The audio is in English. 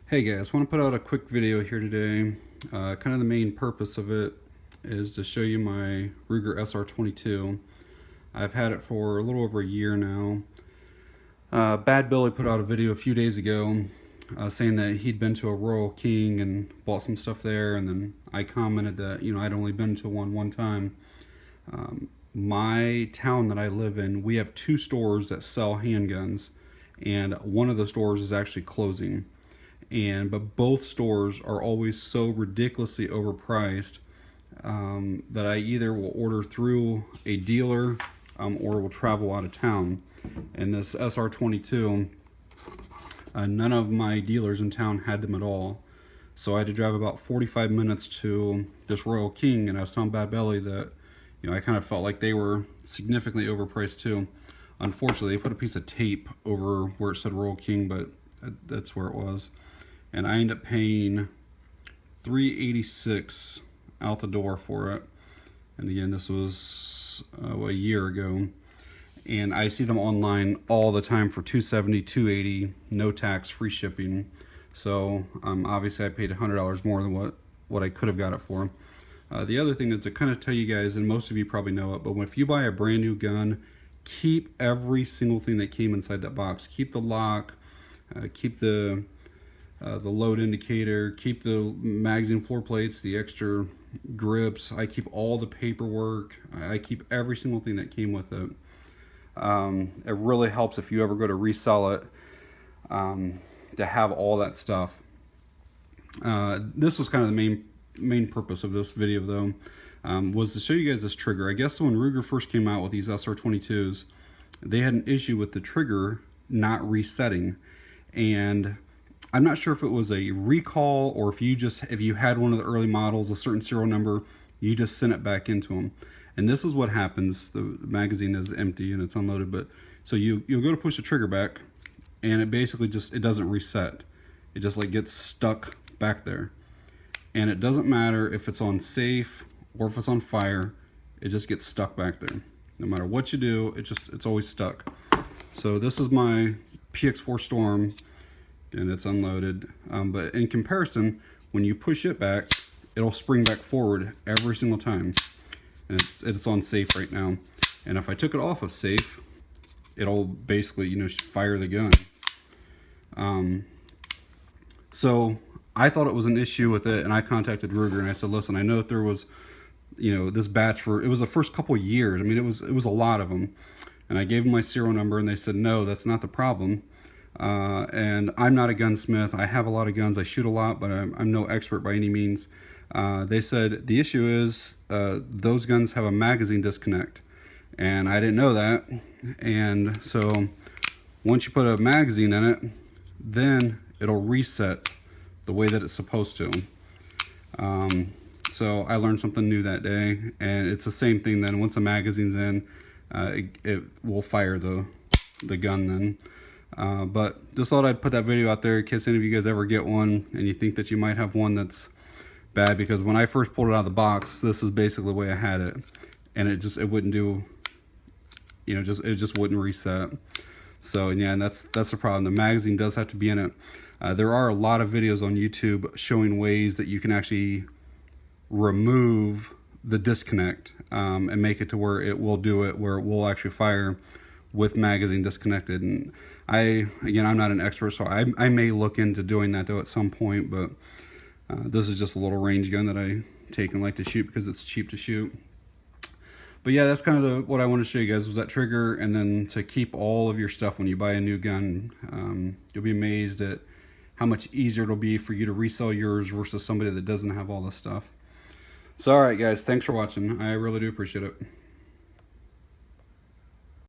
Hey guys, want to put out a quick video here today. Kind of the main purpose of it is to show you my Ruger SR22. I've had it for a little over a year now. Bad Billy put out a video a few days ago saying that he'd been to a Royal King and bought some stuff there, and then I commented that I'd only been to one time. My town that I live in, we have two stores that sell handguns, and one of the stores is actually closing. But both stores are always so ridiculously overpriced that I either will order through a dealer or will travel out of town. And this SR22, none of my dealers in town had them at all. So I had to drive about 45 minutes to this Royal King, and I was telling Bad Belly that I kind of felt like they were significantly overpriced too. Unfortunately, they put a piece of tape over where it said Royal King, but that's where it was. And I ended up paying $386 out the door for it. And again, this was a year ago. And I see them online all the time for $270, $280, no tax, free shipping. So obviously I paid $100 more than what I could have got it for. The other thing is to kind of tell you guys, and most of you probably know it, but if you buy a brand new gun, keep every single thing that came inside that box. Keep the lock, keep the load indicator, keep the magazine floor plates, the extra grips. I keep all the paperwork. I keep every single thing that came with it. It really helps if you ever go to resell it to have all that stuff. This was kind of the main purpose of this video though, was to show you guys this trigger. I guess when Ruger first came out with these SR22s, they had an issue with the trigger not resetting, and I'm not sure if it was a recall or if you had one of the early models, a certain serial number, you just sent it back into them. And this is what happens. The magazine is empty and it's unloaded, but so you'll go to push the trigger back, and it basically it doesn't reset. It just like gets stuck back there. And it doesn't matter if it's on safe or if it's on fire, it just gets stuck back there. No matter what you do, it's always stuck. So this is my PX4 Storm, and it's unloaded, but in comparison, when you push it back, it'll spring back forward every single time. And it's on safe right now, and if I took it off of safe, it'll basically fire the gun. So I thought it was an issue with it, and I contacted Ruger and I said, listen, I know that there was this batch it was the first couple years. I mean, it was a lot of them, and I gave them my serial number, and they said, no, that's not the problem. And I'm not a gunsmith. I have a lot of guns. I shoot a lot, but I'm no expert by any means. They said the issue is those guns have a magazine disconnect, and I didn't know that. And so once you put a magazine in it, then it'll reset the way that it's supposed to. So I learned something new that day, and it's the same thing then. Once the magazine's in, it will fire the gun then. But just thought I'd put that video out there in case any of you guys ever get one and you think that you might have one that's bad, because when I first pulled it out of the box, this is basically the way I had it, and it wouldn't do, it just wouldn't reset. So yeah, and that's the problem. The magazine does have to be in it. There are a lot of videos on YouTube showing ways that you can actually remove the disconnect and make it to where it will do it, where it will actually fire with magazine disconnected. And I'm not an expert, so I may look into doing that though at some point, but this is just a little range gun that I take and like to shoot because it's cheap to shoot. But yeah, that's kind of what I want to show you guys, was that trigger, and then to keep all of your stuff when you buy a new gun. You'll be amazed at how much easier it'll be for you to resell yours versus somebody that doesn't have all this stuff. So alright guys, thanks for watching. I really do appreciate it.